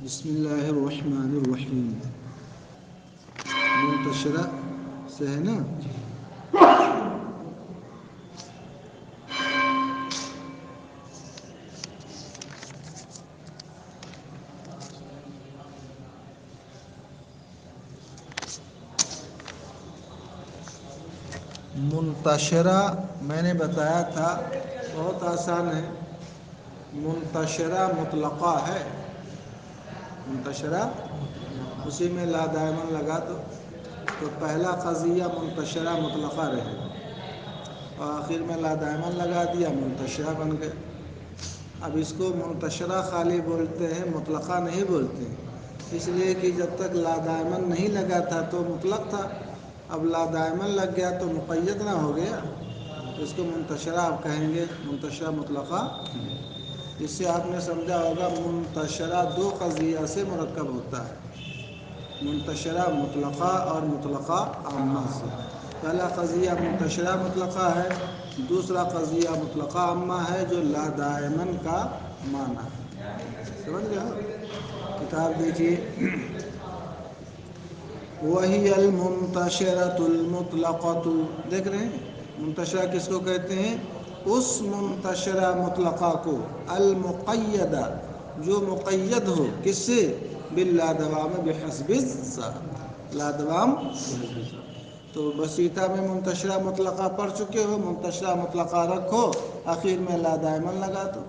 بسم اللہ الرحمن الرحیم. منتشرہ سے ہے نا. منتشرہ میں نے بتایا تھا بہت آسان ہے. منتشرہ مطلقہ ہے. منتشرہ اسی میں لا دائمن لگا دو تو پہلا قضیہ منتشرہ مطلقہ رہے گا اور آخر میں لا دائمن لگا دیا منتشرہ بن گئے. اب اس کو منتشرہ خالی بولتے ہیں, مطلقہ نہیں بولتے ہیں, اس لیے کہ جب تک لا دائمن نہیں لگا تھا تو مطلق تھا. اب لا دائمن لگ گیا تو مقید نہ ہو گیا. اس کو منتشرہ آپ کہیں گے, منتشرہ مطلقہ. اس سے آپ نے سمجھا ہوگا منتشرہ دو قضیہ سے مرکب ہوتا ہے, منتشرہ مطلقہ اور مطلقہ عامہ سے. پہلا قضیہ منتشرہ مطلقہ ہے, دوسرا قضیہ مطلقہ عامہ ہے جو لا دائمن کا معنی ہے. سمجھ گئے؟ کتاب دیکھیے. وہی المنتشرۃ المطلقۃ, دیکھ رہے ہیں منتشرہ کس کو کہتے ہیں؟ اس منتشرہ مطلقہ کو, المقیدہ جو مقید ہو, کس سے؟ باللادوام بحسب الساق, لادوام. تو بسیطہ میں منتشرہ مطلقہ پڑھ چکے ہو, منتشرہ مطلقہ رکھو, آخر میں لا دائمن لگا دو.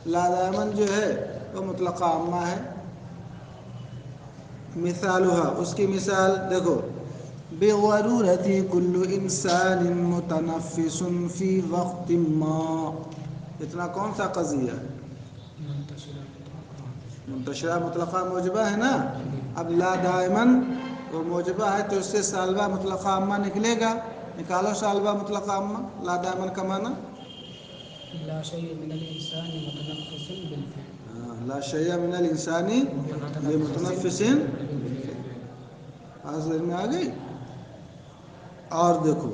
لا دائمن جو ہے وہ مطلقہ عامہ ہے. مثالها, اس کی مثال دیکھو. بضرورت کل انسان متنفس فی وقت ما, اتنا کون سا قضیہ ہے؟ منتشرہ مطلقہ موجبہ ہے نا. اب لا دائمن وہ موجبہ ہے تو اس سے سالبہ مطلقہ عامہ نکلے گا. نکالو سالبہ مطلقہ عامہ. لا دائمن کا معنی لا شيء من الإنسان متنفس بالفعل. لا شیء من الانسان بمتنفس بالفعل. حاضر میں آ گئی. اور دیکھو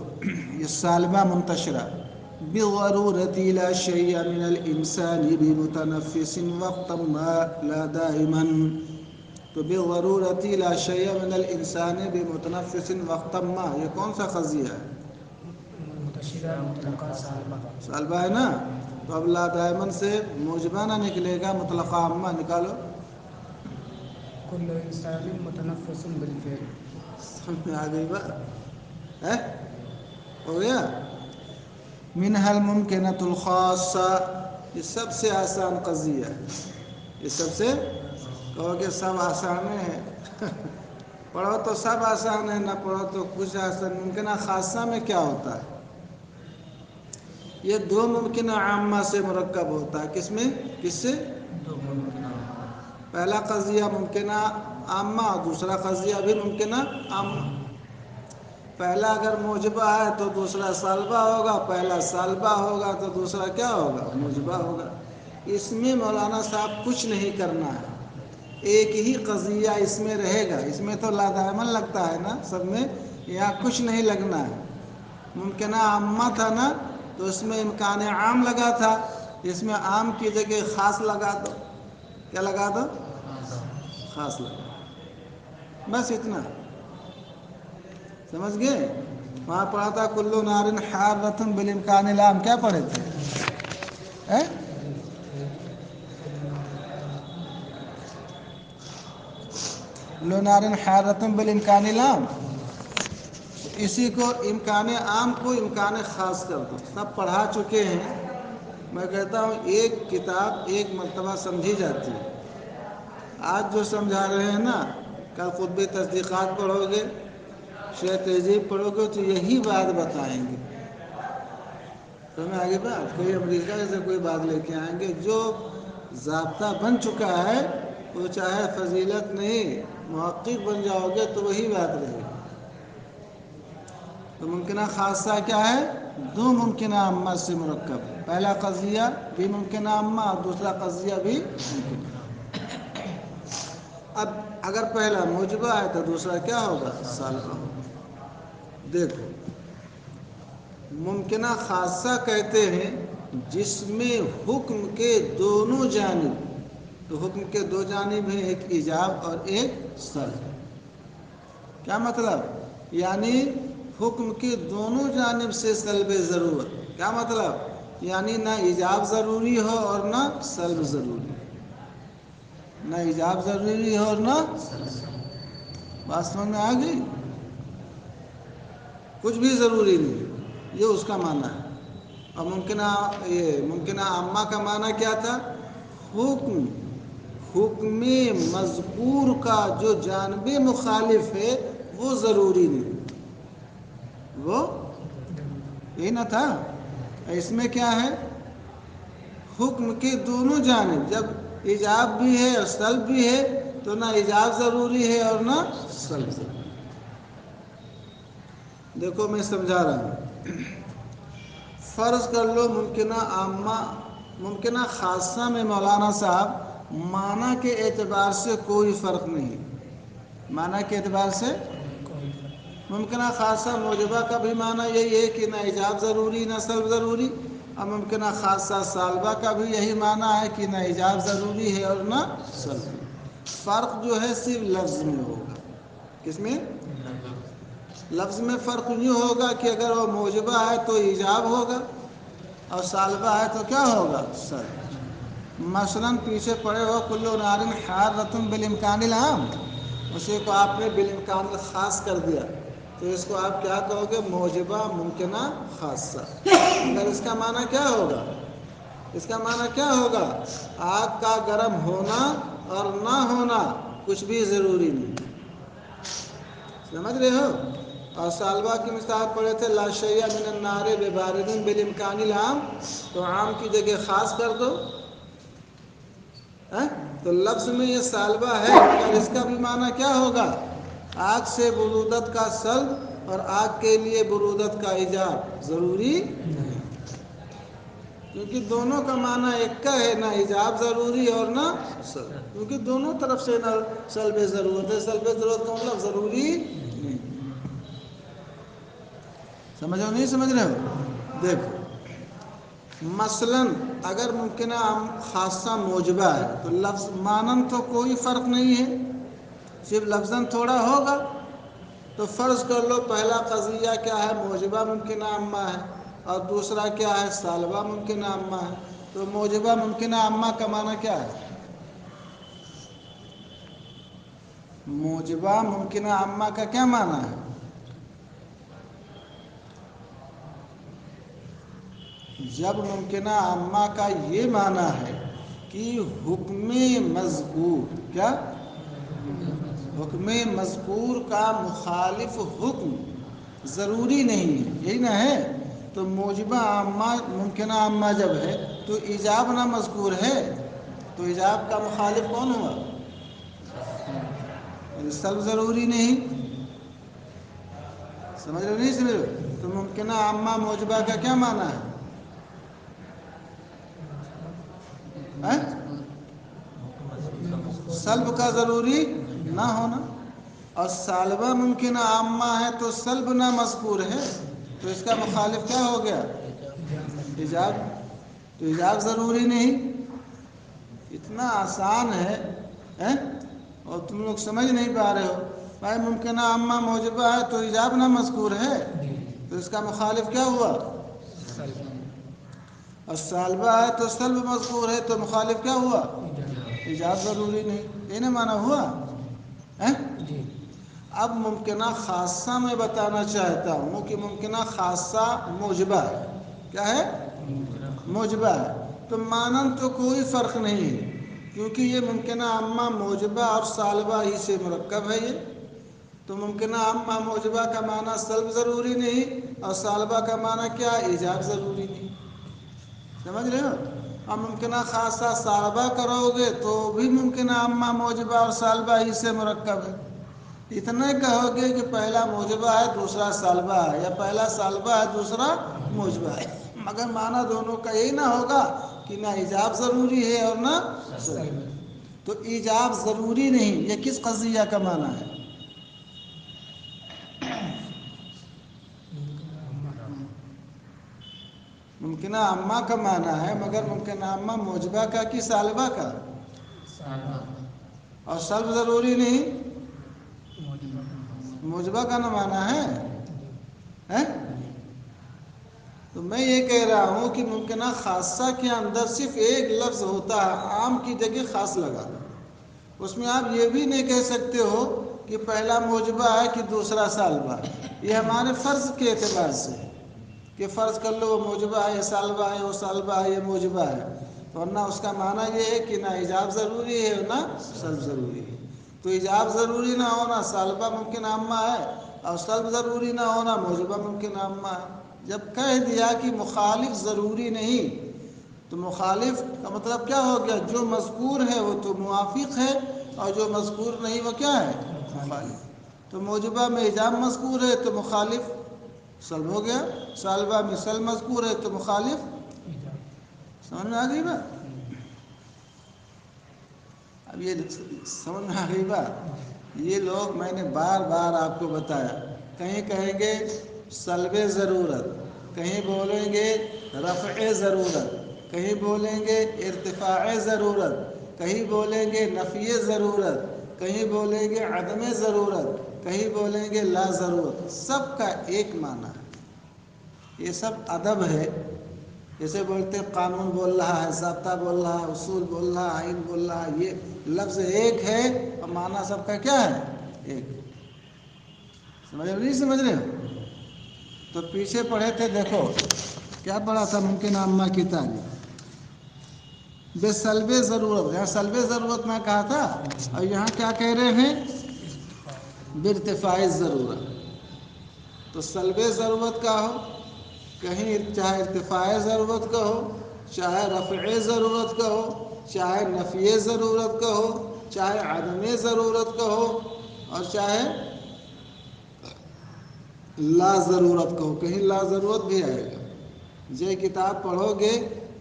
یہ سالبہ منتشرہ, بضرورت لا شیء من الانسان بمتنفس وقتا ما لا دائما. تو بضرورت لا شیء من الانسان بمتنفس وقتا ما, یہ کون سا قضیہ ہے؟ منتشرہ مطلقہ سالبہ ہے نا. تو اب لا دائمن سے موجبہ نہ نکلے گا, مطلقہ عامہ نکالو. كل انسان متنفس بالفعل. سمجھ میں آ گئی بات ہے؟ ہو گیا. منها الممکنۃ الخاصہ, یہ سب سے آسان قضیہ ہے. یہ سب سے کہو کہ سب آسان ہے, پڑھو تو سب آسان ہے, نہ پڑھو تو کچھ آسان. ممکنہ خاصہ میں کیا ہوتا ہے؟ یہ دو ممکنہ عامہ سے مرکب ہوتا ہے. کس میں؟ کس سے؟ پہلا قضیہ ممکنہ عامہ اور دوسرا قضیہ بھی ممکنہ عامہ. پہلا اگر موجبہ ہے تو دوسرا سالبہ ہوگا, پہلا سالبہ ہوگا تو دوسرا کیا ہوگا؟ موجبہ ہوگا. اس میں مولانا صاحب کچھ نہیں کرنا ہے, ایک ہی قضیہ اس میں رہے گا. اس میں تو لا دائمن لگتا ہے نا سب میں, یہاں کچھ نہیں لگنا ہے. ممکنہ عامہ تھا نا تو اس میں امکان عام لگا تھا, اس میں عام کی جگہ خاص لگا دو. کیا لگا دو؟ خاص لگا. بس اتنا سمجھ گئے. وہاں پڑھا تھا کلو نارن حارۃ بالامکان العام, کیا پڑھے تھے؟ کلو نارن حارۃ بالامکان العام, اسی کو امکان عام کو امکان خاص کر دو. سب پڑھا چکے ہیں. میں کہتا ہوں ایک کتاب ایک مرتبہ سمجھی جاتی ہے. آج جو سمجھا رہے ہیں نا, کل خطب تصدیقات پڑھو گے, شیخ تہذیب پڑھو گے تو یہی بات بتائیں گے. تو میں آگے بات کوئی امریکہ سے کوئی بات لے کے آئیں گے. جو ضابطہ بن چکا ہے وہ چاہے فضیلت نہیں, محقق بن جاؤ گے تو وہی بات رہے گی. تو ممکنہ خاصہ کیا ہے؟ دو ممکنہ عامہ سے مرکب. پہلا قضیہ بھی ممکنہ عامہ اور دوسرا قضیہ بھی ممکنہ. اب اگر پہلا موجبہ ہے تو دوسرا کیا ہوگا؟ سالبہ ہوگا. دیکھو ممکنہ خاصہ کہتے ہیں جس میں حکم کے دونوں جانب تو حکم کے دو جانب ہیں، ایک ایجاب اور ایک سلب۔ کیا مطلب؟ یعنی حکم کے دونوں جانب سے سلب ضرورت۔ کیا مطلب؟ یعنی نہ ایجاب ضروری ہو اور نہ سلب ضروری، نہ ایجاب ضروری ہو اور نہ بات سمجھ میں آ گئی؟ کچھ بھی ضروری نہیں، یہ اس کا معنی ہے۔ اور ممکنہ عامہ کا معنی کیا تھا؟ حکم مذکور کا جو جانب مخالف ہے وہ ضروری نہیں، وہ یہ نہ تھا۔ اس میں کیا ہے؟ حکم کے دونوں جانب، جب ایجاب بھی ہے اور سلب بھی ہے تو نہ ایجاب ضروری ہے اور نہ سلب ضروری۔ دیکھو میں سمجھا رہا ہوں۔ فرض کر لو ممکنہ خاصہ میں مولانا صاحب معنی کے اعتبار سے کوئی فرق نہیں، معنی کے اعتبار سے ممکنہ خاصہ موجبہ کا بھی معنی یہی ہے کہ نہ ایجاب ضروری نہ سلب ضروری، اور ممکنہ خاصہ سالبہ کا بھی یہی معنی ہے کہ نہ ایجاب ضروری ہے اور نہ سلب۔ فرق جو ہے صرف لفظ میں ہوگا۔ کس میں؟ لفظ میں فرق یوں ہوگا کہ اگر وہ موجبہ ہے تو ایجاب ہوگا اور سالبہ ہے تو کیا ہوگا؟ سلب۔ مثلاً پیچھے پڑے ہو کل نار حارۃ بالامکان العام، اسی کو آپ نے بالامکان الخاص کر دیا تو اس کو آپ کیا کہو گے؟ موجبہ ممکنہ خاصہ۔ اگر اس کا معنی کیا ہوگا؟ اس کا معنی کیا ہوگا؟ آگ کا گرم ہونا اور نہ ہونا کچھ بھی ضروری نہیں۔ سمجھ رہے ہو؟ اور سالبہ کی مثال پڑھے تھے لا شیء من النار ببارد بالامکان العام، تو عام کی جگہ خاص کر دو، تو لفظ میں یہ سالبہ ہے مگر اس کا بھی معنی کیا ہوگا؟ آگ سے برودت کا سلب اور آگ کے لیے برودت کا ایجاب ضروری نہیں، کیونکہ دونوں کا معنی ایک کا ہے، نہ ایجاب ضروری اور نہ سلب، کیونکہ دونوں طرف سے نہ سلب ضرورت ہے، سلب ضرورت کا مطلب ضروری نہیں۔ سمجھو نہیں سمجھ رہے ہو؟ دیکھو مثلاً اگر ممکنہ خاصہ موجبہ ہے تو لفظ مانن تو کوئی فرق نہیں ہے، صرف لفظاً تھوڑا ہوگا۔ تو فرض کر لو پہلا قضیہ کیا ہے؟ موجبہ ممکنہ عامہ ہے، اور دوسرا کیا ہے؟ سالبہ ممکنہ عامہ ہے۔ تو موجبہ ممکنہ عامہ کا معنی کیا ہے؟ موجبہ ممکنہ عامہ کا کیا معنی ہے؟ جب ممکنہ عامہ کا یہ معنی ہے کہ حکم مذکور، کیا؟ حکم مذکور کا مخالف حکم ضروری نہیں ہے، یہی نہ ہے؟ تو موجبہ عامہ ممکنہ عامہ جب ہے تو ایجاب نہ مذکور ہے، تو ایجاب کا مخالف کون ہوا؟ سلب ضروری نہیں۔ سمجھ رہے نہیں سمجھ رہے؟ تو ممکنہ عامہ موجبہ کا کیا معنی ہے؟ سلب کا ضروری نہ ہونا، اور سالبہ ممکنہ عامہ ہے تو سلب نہ مذکور ہے، تو اس کا مخالف کیا ہو گیا؟ ایجاب۔ تو ایجاب ضروری نہیں۔ اتنا آسان ہے اور تم لوگ سمجھ نہیں پا رہے ہو۔ بھائی ممکنہ عامہ موجبہ ہے تو ایجاب نہ مذکور ہے، تو اس کا مخالف کیا ہوا؟ اور سالبہ ہے تو سلب مذکور ہے، تو مخالف کیا ہوا؟ ایجاب ضروری نہیں۔ یہ نہ معنی ہوا؟ اب ممکنہ خاصہ میں بتانا چاہتا ہوں کہ ممکنہ خاصہ موجبہ ہے۔ کیا ہے؟ موجبہ ہے۔ تو مانن تو کوئی فرق نہیں ہے، کیونکہ یہ ممکنہ عامہ موجبہ اور سالبہ ہی سے مرکب ہے یہ۔ تو ممکنہ عامہ موجبہ کا معنی سلب ضروری نہیں، اور سالبہ کا معنی کیا؟ ایجاب ضروری نہیں۔ سمجھ رہے ہو؟ اور ممکنہ خاصہ سالبہ کرو گے تو بھی ممکنہ عامہ موجبہ اور سالبہ ہی سے مرکب ہے۔ اتنا کہو گے کہ پہلا موجبہ ہے دوسرا سالبہ ہے، یا پہلا سالبہ ہے دوسرا موجبہ ہے، مگر معنی دونوں کا یہی نہ ہوگا کہ نہ ایجاب ضروری ہے اور نہ سلب۔ تو ایجاب ضروری نہیں، یہ کس قضیہ کا معنی ہے؟ ممکنہ عامہ کا معنی ہے، مگر ممکنہ عامہ موجبہ کا کہ سالبہ کا؟ اور سلب ضروری نہیں، موجبہ کا نہ مانا ہے۔ تو میں یہ کہہ رہا ہوں کہ ممکنہ خاصہ کے اندر صرف ایک لفظ ہوتا ہے، عام کی جگہ خاص لگا، اس میں آپ یہ بھی نہیں کہہ سکتے ہو کہ پہلا موجبہ ہے کہ دوسرا سالبہ۔ یہ ہمارے فرض کے اعتبار سے کہ فرض کر لو وہ موجبہ ہے، یہ سالبہ ہے، وہ سالبہ ہے، یہ موجبہ ہے، ورنہ اس کا معنی یہ ہے کہ نہ ایجاب ضروری ہے نہ سلب ضروری ہے۔ تو ایجاب ضروری نہ ہونا سالبہ ممکن عامہ ہے، اور سلب ضروری نہ ہونا موجبہ ممکن عامہ ہے۔ جب کہہ دیا کہ مخالف ضروری نہیں، تو مخالف کا مطلب کیا ہو گیا؟ جو مذکور ہے وہ تو موافق ہے، اور جو مذکور نہیں وہ کیا ہے؟ مخالف۔ تو موجبہ میں ایجاب مذکور ہے تو مخالف سلب ہو گیا، سالبہ میں سلب مذکور ہے تو مخالف۔ سمجھ میں آ گئی بات؟ اب یہ سمجھ میں آ گئی بات؟ یہ لوگ میں نے بار بار آپ کو بتایا، کہیں کہیں گے سلب ضرورت، کہیں بولیں گے رفع ضرورت، کہیں بولیں گے ارتفاع ضرورت، کہیں بولیں گے نفی ضرورت، کہیں بولیں گے عدم ضرورت، کہیں بولیں گے لا ضرورت۔ سب کا ایک معنی ہے، یہ سب ادب ہے۔ جیسے بولتے قانون بول رہا ہے، ضابطہ بول رہا ہے، اصول بول رہا ہے، آئین بول رہا ہے، یہ لفظ ایک ہے اور معنی سب کا کیا ہے؟ ایک۔ سمجھ رہے نہیں سمجھ رہے ہو؟ تو پیچھے پڑھے تھے، دیکھو کیا پڑھا تھا؟ ممکن عامہ کی تعریف بے سلب ضرورت، یہاں سلب ضرورت میں کہا تھا، اور یہاں کیا کہہ رہے ہیں؟ بارتفاع ضرورت۔ تو سلب ضرورت کا ہو، کہیں چاہے ارتفاع ضرورت کا ہو، چاہے رفع ضرورت کا ہو، چاہے نفی ضرورت کا ہو، چاہے عدم ضرورت کا ہو، اور چاہے لا ضرورت کا ہو، کہیں لا ضرورت بھی آئے گا۔ یہ کتاب پڑھو گے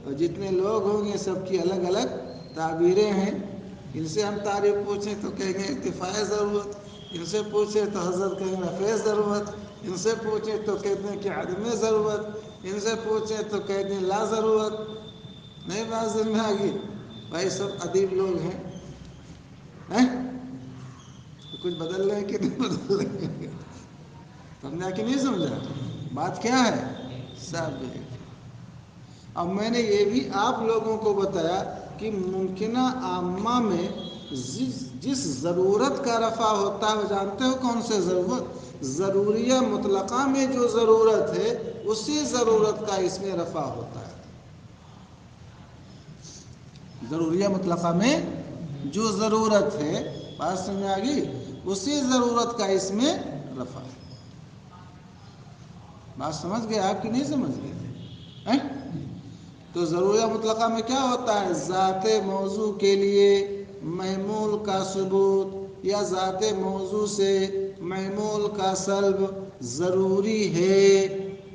اور جتنے لوگ ہوں گے سب کی الگ الگ تعبیریں ہیں۔ ان سے ہم تعریف پوچھیں تو کہیں گے ارتفاع ضرورت، ان سے پوچھیں تو حضرت کہیں رفع ضرورت، ان سے پوچھیں تو کہتے ہیں کہ عدم ضرورت، ان سے پوچھیں تو کہتے ہیں لا ضرورت۔ نہیں بات سمجھ میں آ گئی؟ بھائی سب ادیب لوگ ہیں، کچھ بدل رہے ہیں کہ نہیں بدل رہے ہیں؟ سمجھا کہ نہیں سمجھا؟ بات کیا ہے؟ سب ہے۔ اب میں نے یہ بھی آپ لوگوں کو بتایا کہ ممکنہ عامہ میں جس ضرورت کا رفع ہوتا ہے وہ جانتے ہو کون سے ضرورت؟ ضروریہ مطلقہ میں جو ضرورت ہے اسی ضرورت کا اس میں رفع ہوتا ہے۔ ضروریہ مطلقہ میں جو ضرورت ہے، بات سمجھ میں آ گئی؟ اسی ضرورت کا اس میں رفع۔ بات سمجھ گئے آپ کی نہیں سمجھ گئے؟ تو ضروریہ مطلقہ میں کیا ہوتا ہے؟ ذات موضوع کے لیے محمول کا ثبوت یا ذات موضوع سے محمول کا سلب ضروری ہے۔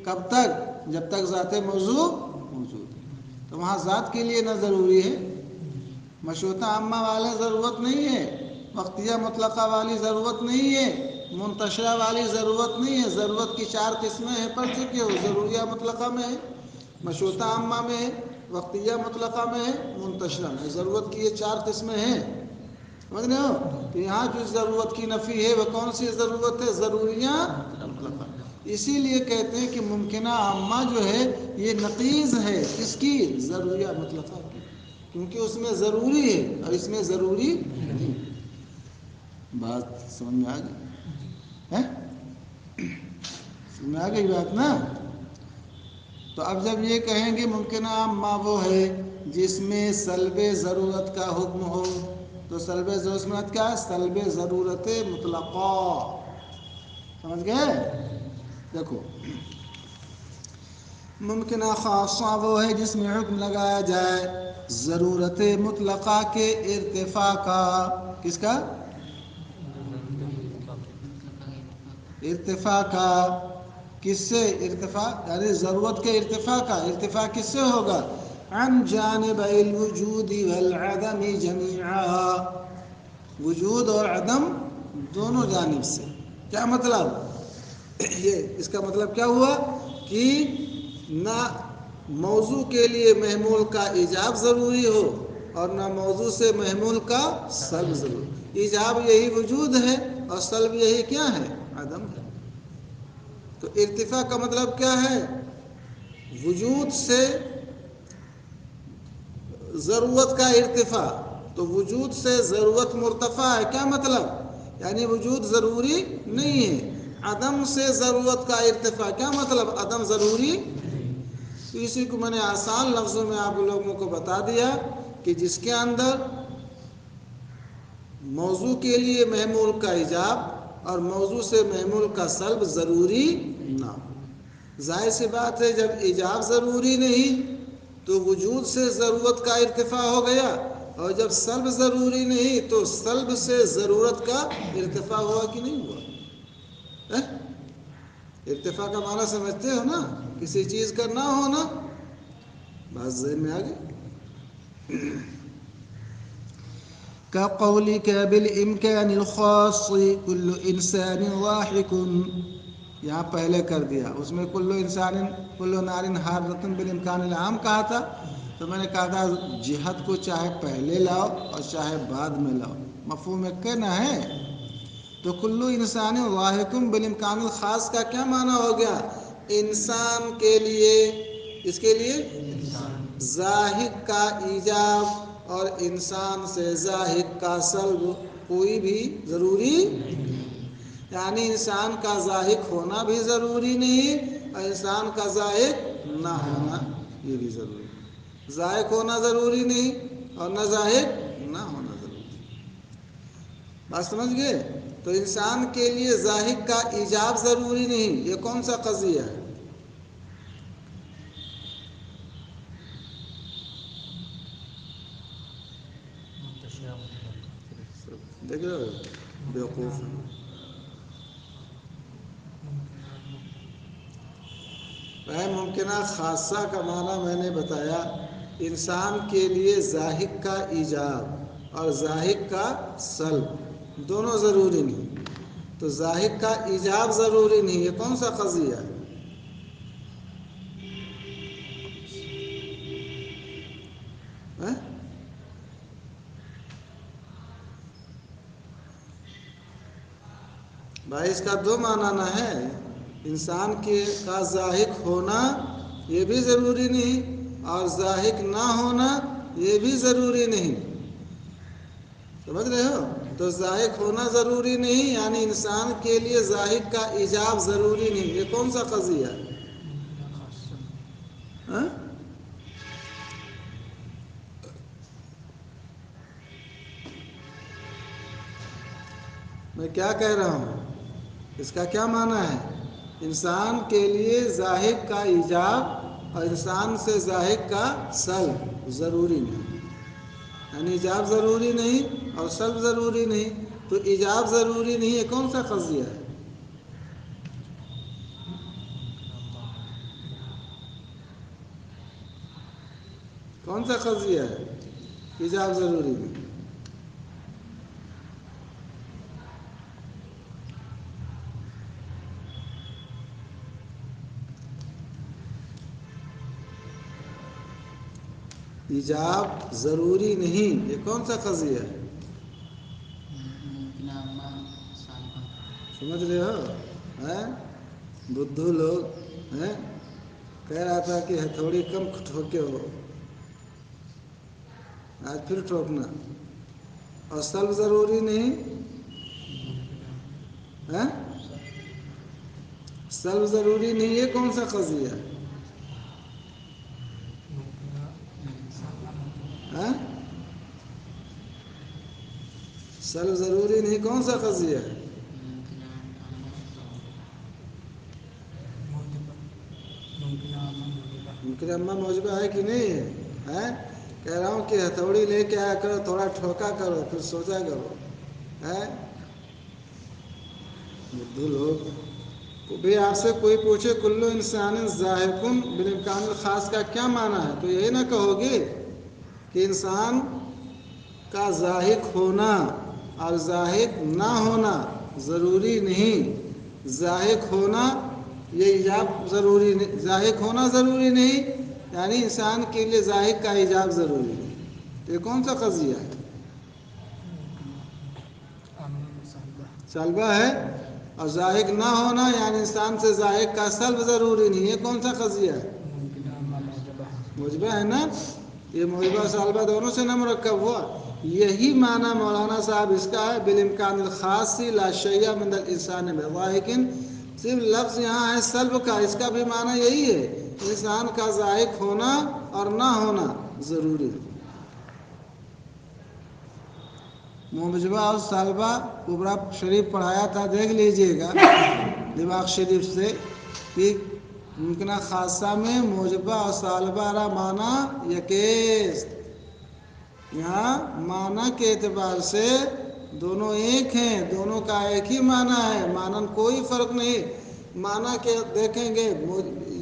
کب تک؟ جب تک ذات موضوع موجود ہے۔ تو وہاں ذات کے لیے نہ ضروری ہے، مشروطہ عامہ والے ضرورت نہیں ہے، وقتیہ مطلقہ والی ضرورت نہیں ہے، منتشرہ والی ضرورت نہیں ہے۔ ضرورت کی 4 قسمیں ہیں، پڑھ چکے ہو۔ ضروریہ مطلقہ میں ہے، مشروطہ عامہ میں ہے، وقتیہ مطلقہ میں ہے، منتشرہ میں۔ ضرورت کی یہ 4 قسمیں ہیں، سمجھ رہے ہو؟ تو یہاں جو ضرورت کی نفی ہے وہ کون سی ضرورت ہے؟ ضروریہ مطلقہ۔ اسی لیے کہتے ہیں کہ ممکنہ عامہ جو ہے یہ نقیض ہے کس کی؟ ضروریہ مطلقہ کی، کیونکہ اس میں ضروری ہے اور اس میں ضروری نہیں۔ بات سمجھ میں آ گئی؟ سمجھ میں آ گئی بات نا؟ تو اب جب یہ کہیں گے ممکنہ عامہ وہ ہے جس میں سلب ضرورت کا حکم ہو، تو سلب ضرورت کیا ہے؟ سلب ضرورت مطلقہ۔ سمجھ گئے؟ دیکھو ممکنہ خاصہ وہ ہے جس میں حکم لگایا جائے ضرورت مطلقہ کے ارتفاع کا۔ کس کا؟ ارتفاع کا۔ کس سے ارتفاع؟ یعنی ضرورت کے ارتفاع کا۔ ارتفاع کس سے ہوگا؟ عن جانب الوجود والعدم جميعا، وجود اور عدم دونوں جانب سے۔ کیا مطلب؟ یہ اس کا مطلب کیا ہوا کہ نہ موضوع کے لیے محمول کا ایجاب ضروری ہو اور نہ موضوع سے محمول کا سلب ضروری. ایجاب یہی وجود ہے اور سلب یہی کیا ہے؟ عدم ہے. تو ارتفاع کا مطلب کیا ہے؟ وجود سے ضرورت کا ارتفاع. تو وجود سے ضرورت مرتفع ہے. کیا مطلب؟ یعنی وجود ضروری نہیں ہے. عدم سے ضرورت کا ارتفاع. کیا مطلب؟ عدم ضروری. تو اسی کو میں نے آسان لفظوں میں آپ لوگوں کو بتا دیا کہ جس کے اندر موضوع کے لیے محمول کا ایجاب اور موضوع سے محمول کا سلب ضروری نہ ہو. ظاہر سی بات ہے جب ایجاب ضروری نہیں تو وجود سے ضرورت کا ارتفاع ہو گیا، اور جب سلب ضروری نہیں تو سلب سے ضرورت کا ارتفاع ہوا کہ نہیں ہوا؟ ارتفاع کا معنی سمجھتے ہو نا؟ کسی چیز کا نہ ہونا. بات ذہن میں آ گئی؟ كقولك بالإمكان الخاص كل إنسان ضاحك. یہاں پہلے کر دیا، اس میں کل نار حارۃ بالامکان العام کہا تھا. تو میں نے کہا تھا جہت کو چاہے پہلے لاؤ اور چاہے بعد میں لاؤ، مفہوم ایک نہ ہے. تو کل انسان ضاحک بالامکان الخاص کا کیا معنی ہو گیا؟ انسان کے لیے، اس کے لیے ضاحک کا ایجاب اور انسان سے ضاحک کا سلب کوئی بھی ضروری نہیں. یعنی انسان کا ضاحک ہونا بھی ضروری نہیں اور انسان کا ضاحک نہ ہونا یہ بھی ضروری نہیں. ضاحک ہونا ضروری نہیں اور نہ ضاحک نہ ہونا ضروری. بات سمجھ گئے؟ تو انسان کے لیے ضاحک کا ایجاب ضروری نہیں. یہ کون سا قضیہ ہے؟ دیکھ رہے ہو بیوقوف ہیں. ممکنہ خاصہ کا معنی میں نے بتایا. انسان کے لیے ضاحک کا ایجاب اور ضاحک کا سلب دونوں ضروری نہیں. تو ضاحک کا ایجاب ضروری نہیں. یہ کون سا قضیہ ہے؟ بھائی اس کا دو معنی نہ ہے. انسان کا ضاحک ہونا یہ بھی ضروری نہیں اور ضاحک نہ ہونا یہ بھی ضروری نہیں. سمجھ رہے ہو؟ تو ضاحک ہونا ضروری نہیں یعنی انسان کے لیے ضاحک کا ایجاب ضروری نہیں. یہ کون سا قضیہ ہے؟ میں کیا کہہ رہا ہوں؟ اس کا کیا معنی ہے؟ انسان کے لیے ضاحک کا ایجاب اور انسان سے ضاحک کا سلب ضروری نہیں. یعنی ایجاب ضروری نہیں اور سلب ضروری نہیں. تو ایجاب ضروری نہیں. یہ کون سا قضیہ ہے؟ کون سا قضیہ ہے؟ ایجاب ضروری نہیں. ایجاب ضروری نہیں. یہ کون سا قضیہ ہے؟ سمجھ رہے ہو؟ بدھو لوگ کہہ رہا تھا کہ ہتھوڑی کم ٹھوکے ہو، آج پھر ٹھوکنا. اور سلب ضروری نہیں. سلب ضروری نہیں. یہ کون سا قضیہ ہے؟ سلب ضروری نہیں. کون سا قضیہ ہے؟ ممکن اما موجبہ ہے کہ نہیں ہے؟ کہہ رہا ہوں کہ ہتھوڑی لے کے آیا کرو، تھوڑا ٹھوکا کرو، پھر سوچا کرو. بدھو لوگ بھی آپ سے کوئی پوچھے کلو انسان ضاحک بالامکان الخاص کا کیا معنی ہے تو یہی نہ کہو گے کہ انسان کا ضاحک ہونا اور ضاحک نہ ہونا ضروری نہیں. ضاحک ہونا یہ ایجاب ضروری نہیں. ضاحک ہونا ضروری نہیں یعنی انسان کے لیے ضاحک کا ایجاب ضروری نہیں. یہ کون سا قضیہ ہے؟ سلبہ ہے. اور زائق نہ ہونا یعنی انسان سے زائق کا سلب ضروری نہیں. یہ کون سا قضیہ ہے؟ موجبہ ہے نا. یہ موجبہ سلبہ دونوں سے نہ مرکب ہوا. یہی معنی مولانا صاحب اس کا ہے بالامکان الخاص لا شیء من الانسان بضاحک. صرف لفظ یہاں ہے سلب کا، اس کا بھی معنی یہی ہے انسان کا ذائق ہونا اور نہ ہونا ضروری ہے. موجبہ اور سالبہ کبرا شریف پڑھایا تھا، دیکھ لیجئے گا دماغ شریف سے کہ ممکنہ خاصہ میں موجبہ اور سالبہ را معنی یکیست. یہاں معنی کے اعتبار سے دونوں ایک ہیں، دونوں کا ایک ہی معنی ہے، معنی کوئی فرق نہیں. معنی کے دیکھیں گے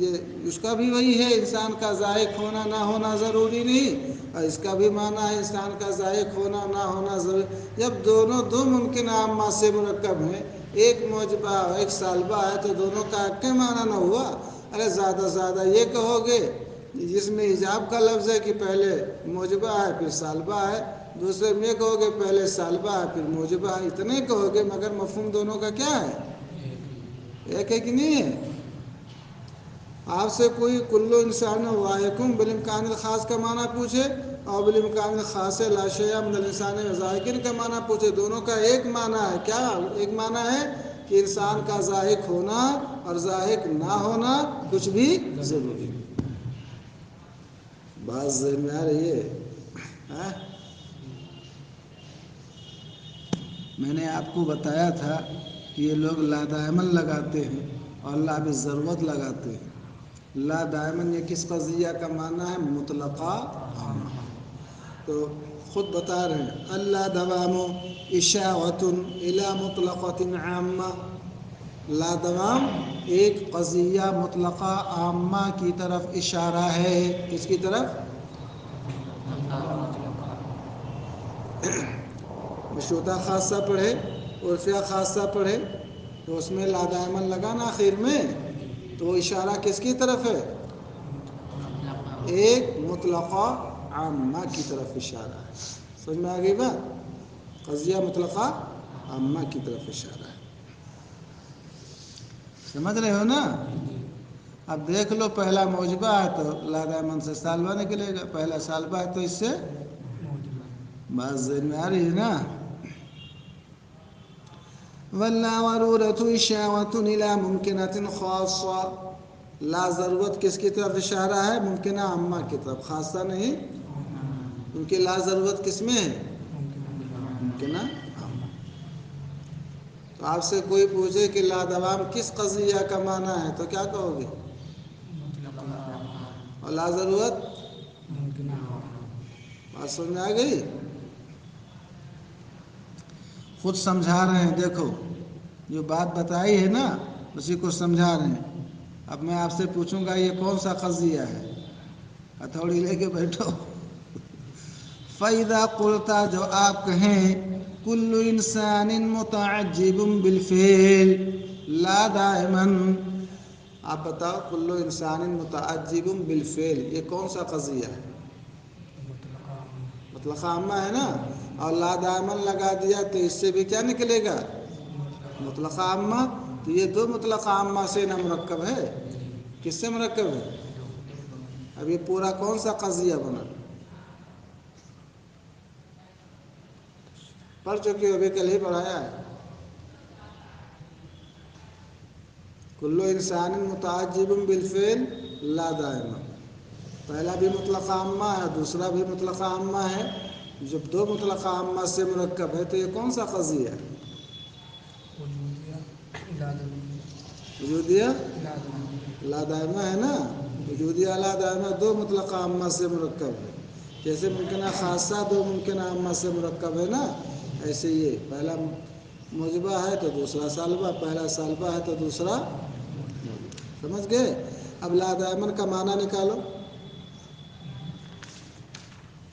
یہ اس کا بھی وہی ہے انسان کا ذائق ہونا نہ ہونا ضروری نہیں، اور اس کا بھی معنی ہے انسان کا ذائق ہونا نہ ہونا ضروری. جب دونوں دو ممکن عامہ سے مرکب ہیں، ایک موجبہ اور ایک سالبہ ہے، تو دونوں کا ایک معنی نہ ہوا. ارے زیادہ زیادہ یہ کہو گے جس میں ایجاب کا لفظ ہے کہ پہلے موجبہ ہے پھر سالبہ ہے، دوسرے میں کہو گے پہلے سالبہ ہے پھر موجبہ ہے، اتنے کہو گے مگر مفہوم دونوں کا کیا ہے؟ ایک ہے کہ نہیں ہے. آپ سے کوئی کلو انسان واحکم بالامکان الخاص کا معنی پوچھے اور بالامکان الخاص لا شیء من الانسان ذائقین کا معنی پوچھے، دونوں کا ایک معنی ہے. کیا ایک معنی ہے؟ کہ انسان کا ذائق ہونا اور ذائق نہ ہونا کچھ بھی ضروری نہیں. بات ذہن میں آ رہی ہے؟ میں نے آپ کو بتایا تھا کہ یہ لوگ لا دائمن لگاتے ہیں اور لا بضرورت لگاتے ہیں. لا دائمن یہ کس قضیہ کا معنی ہے؟ مطلقہ عامہ. تو خود بتا رہے ہیں اللہ دوام اشاعۃ الی مطلقۃ عامہ. لا دوام ایک قضیہ مطلقہ عامہ کی طرف اشارہ ہے. کس کی طرف؟ مشروطہ خاصہ پڑھے، عرفیہ خاصہ پڑھے تو اس میں لا دائمن لگانا آخر میں، تو وہ اشارہ کس کی طرف ہے؟ ایک مطلقہ عامہ کی طرف اشارہ ہے. سمجھ میں آ گئی بات؟ قضیہ مطلقہ عامہ کی طرف اشارہ ہے. سمجھ رہے ہو نا؟ اب دیکھ لو پہلا موجبہ ہے تو لا دائمن سے سالبہ نکلے گا، پہلا سالبہ ہے تو اس سے بات ذہن میں آ رہی ہے نا؟ وَلَا ضَرُورَةُ إِشَارَةٌ إِلَىٰ مُمْكِنَةٍ خَاصَّةٍ. لا ضرورت کس کی طرف اشارہ ہے؟ ممکنہ عامہ کی طرف، خاصہ نہیں. کیونکہ لا ضرورت کس میں ہے؟ ممکنہ عامہ. تو آپ سے کوئی پوچھے کہ لا دوام کس قضیہ کا معنی ہے تو کیا کہو گے؟ اور لا ضرورت بات سمجھ میں آ گئی؟ خود سمجھا رہے ہیں. دیکھو جو بات بتائی ہے نا اسی کو سمجھا رہے ہیں. اب میں آپ سے پوچھوں گا یہ کون سا قضیہ ہے، ہتھوڑی لے کے بیٹھو. فَإِذَا قُلْتَ جو آپ کہیں کل انسان متعجب بالفعل لا دائمن. آپ بتاؤ کل انسان متعجب بالفعل یہ کون سا قضیہ ہے؟ مطلقہ عامہ ہے نا. اور لا دائمن لگا دیا تو اس سے بھی کیا نکلے گا؟ مطلقہ عامہ. تو یہ دو مطلقہ عامہ سے نہ مرکب ہے. کس سے مرکب ہے؟ اب یہ پورا کون سا قضیہ بنا؟ پڑھ چکے ہو، ابھی کل ہی پڑھایا ہے. کل انسان متعجب بالفعل لا دائمن. پہلا بھی مطلقہ عامہ ہے، دوسرا بھی مطلقہ عامہ ہے. جب دو مطلقہ عامہ سے مرکب ہے تو یہ کون سا قضیہ ہے؟ وجودیہ لا دائمہ ہے نا. وجودیہ لا دائمہ دو مطلقہ عامہ سے مرکب ہے. جیسے ممکنہ خاصہ دو ممکنہ عامہ سے مرکب ہے نا، ایسے یہ پہلا موجبہ ہے تو دوسرا سالبہ، پہلا سالبہ ہے تو دوسرا. سمجھ گئے؟ اب لا دائمن کا معنی نکالو.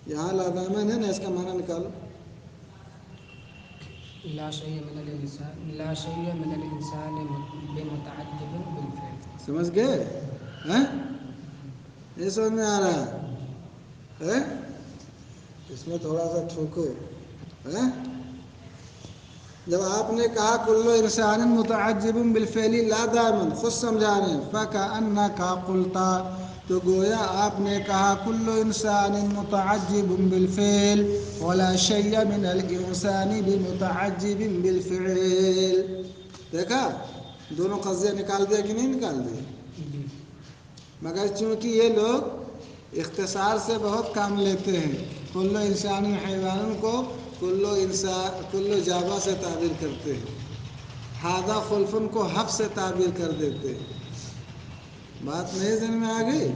یہاں لا دائمن ہے نا، اس کا معنی نکالو. لا شيء من الإنسان بمتعجب بالفعل. سمجھ گئے؟ یہ سمجھ میں آ رہا ہے؟ اس میں تھوڑا سا ٹھوکو. جب آپ نے کہا کلو انسان متعجب بالفعل لا دائما، خود سمجھا رہے ہیں فکأنک قلت، تو گویا آپ نے کہا کلو انسان متعجب بالفعل ولا شیء من الانسان بمتعجب بالفعل. دیکھا دونوں قضیہ نکال دیا کہ نہیں نکال دیا؟ جی مگر چونکہ یہ لوگ اختصار سے بہت کام لیتے ہیں، کلو انسانی حیوان کو کلو جابا سے تعبیر کرتے ہیں، ہادہ خلفن کو حف سے تعبیر کر دیتے ہیں. بات نہیں سمجھ میں آ گئی؟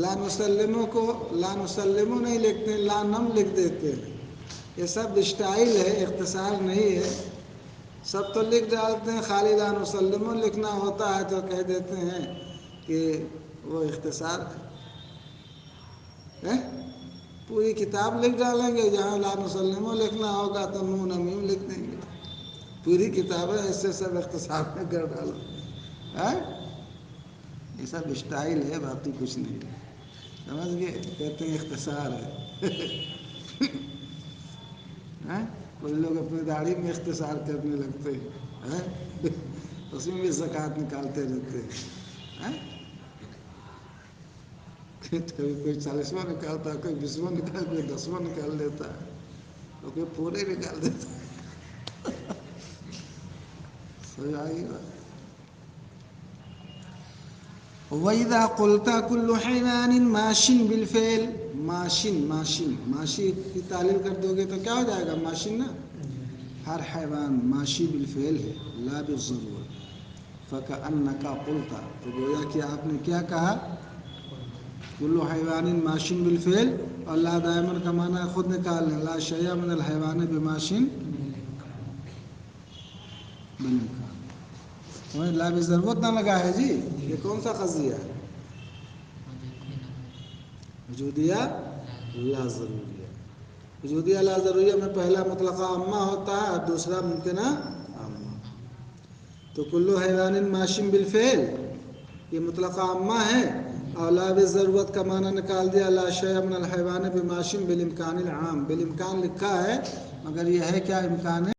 لا نسلموں کو لا نسلموں نہیں لکھتے، لا نم لکھ دیتے ہیں. یہ سب اسٹائل ہے، اختصار نہیں ہے. سب تو لکھ ڈالتے ہیں، خالی لا نسلموں لکھنا ہوتا ہے تو کہہ دیتے ہیں کہ وہ اختصار ہے. پوری کتاب لکھ ڈالیں گے، جہاں لا نسلموں لکھنا ہوگا تو نون میم لکھ دیں گے. پوری کتابیں ایسے سب اختصار میں کر ڈالو. یہ سب اسٹائل ہے، باقی کچھ نہیں. سمجھ گئے؟ کہتے ہیں اختصار ہے. کچھ لوگ اپنی داڑھی میں اختصار کرنے لگتے ہیں، اس میں بھی زکوٰۃ نکالتے رہتے ہیں. کبھی کوئی 40واں نکالتا ہے، کوئی 20واں نکال، کوئی 10واں نکال دیتا ہے، اور کوئی پورے نکال دیتا ہے. سمجھ آئی بات؟ وَإِذَا قُلْتَ كُلُّ حَيْوَانٍ مَاشٍ بِالْفِعْلِ، ماشی کی تعلیل کر دو گے تو کیا ہو جائے گا؟ ماشن نا. ہر حیوان ماشی بالفعل ہے، لا بالضرورت. فَكَأَنَّكَ قُلْتَ، تو گویا کہ آپ نے کیا کہا؟ کلو حیوان ماشین بالفعل، اور لا دائمن کا معنی خود نکال لیں، لا شیء من الحیوان بماشین بالامکان. لا بھی ضرورت نہ لگا ہے جی. یہ کون سا قضیہ ہے؟ وجودیہ لا ضروریہ. وجودیہ لا ضروریہ میں پہلا مطلقہ عامہ ہوتا ہے اور دوسرا ممکنہ عامہ. تو کلو حیوان ماشین بالفعل یہ مطلقہ عامہ ہے، اور لا بالضرورت کا معنی نکال دیا، لا شیء من الحیوان بماشین بالامکان العام. بالامکان لکھا ہے مگر یہ ہے کیا امکان ہے؟